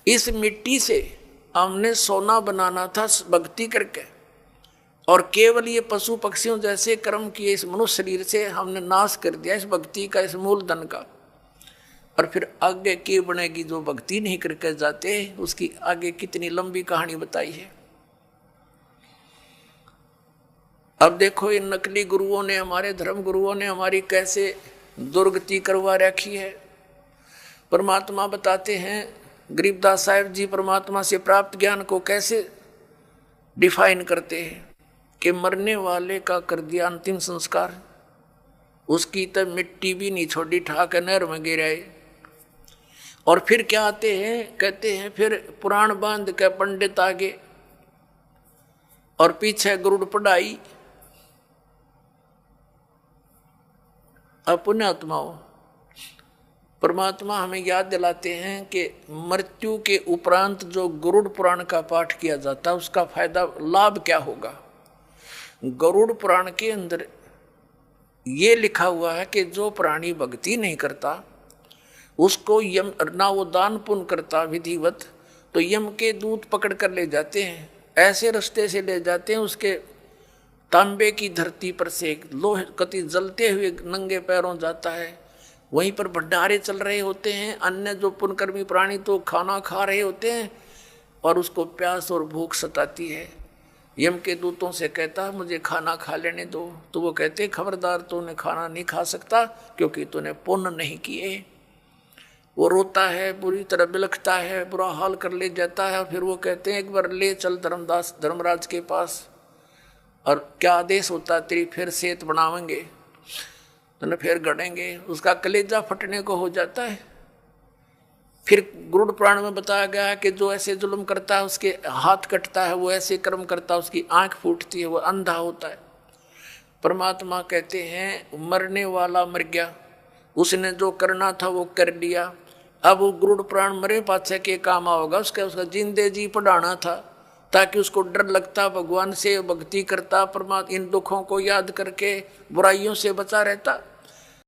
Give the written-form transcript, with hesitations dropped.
इस मिट्टी से हमने सोना बनाना था भक्ति करके, और केवल ये पशु पक्षियों जैसे कर्म किए इस मनुष्य शरीर से हमने नाश कर दिया इस भक्ति का, इस मूलधन का। और फिर आगे की बनेगी जो भक्ति नहीं करके जाते, उसकी आगे कितनी लंबी कहानी बताई है। अब देखो इन नकली गुरुओं ने, हमारे धर्म गुरुओं ने हमारी कैसे दुर्गति करवा रखी है। परमात्मा बताते हैं, गरीबदास साहिब जी परमात्मा से प्राप्त ज्ञान को कैसे डिफाइन करते हैं कि मरने वाले का कर दिया अंतिम संस्कार, उसकी तब मिट्टी भी नहीं छोड़ी, ठाक नहर में गिराए। और फिर क्या आते हैं, कहते हैं फिर पुराण बांध के पंडित आगे और पीछे गरुड़ पढ़ाई। पुण्यात्माओं, परमात्मा हमें याद दिलाते हैं कि मृत्यु के उपरांत जो गरुड़ पुराण का पाठ किया जाता है उसका फायदा लाभ क्या होगा। गरुड़ पुराण के अंदर ये लिखा हुआ है कि जो प्राणी भक्ति नहीं करता उसको यम, ना वो दान पुण्य करता विधिवत, तो यम के दूत पकड़ कर ले जाते हैं, ऐसे रास्ते से ले जाते हैं उसके तांबे की धरती पर से लोहे कति जलते हुए नंगे पैरों जाता है। वहीं पर भंडारे चल रहे होते हैं, अन्य जो पुण्यकर्मी प्राणी तो खाना खा रहे होते हैं और उसको प्यास और भूख सताती है। यम के दूतों से कहता मुझे खाना खा लेने दो, तो वो कहते खबरदार, तूने खाना नहीं खा सकता क्योंकि तूने पुण्य नहीं किए। वो रोता है, बुरी तरह बिलखता है, बुरा हाल कर ले जाता है। और फिर वो कहते हैं एक बार ले चल धर्मराज के पास, और क्या आदेश होता, तेरी फिर सेहत बनावेंगे, तो फिर गढ़ेंगे। उसका कलेजा फटने को हो जाता है। फिर गरुड़ पुराण में बताया गया है कि जो ऐसे जुल्म करता है उसके हाथ कटता है, वो ऐसे कर्म करता है उसकी आंख फूटती है, वो अंधा होता है। परमात्मा कहते हैं मरने वाला मर गया, उसने जो करना था वो कर लिया। अब वो गरुड़ पुराण मरे पाछे के काम आओगा, उसका जिंदे जी पढ़ाना था ताकि उसको डर लगता, भगवान से भक्ति करता, परमात्मा इन दुखों को याद करके बुराइयों से बचा रहता।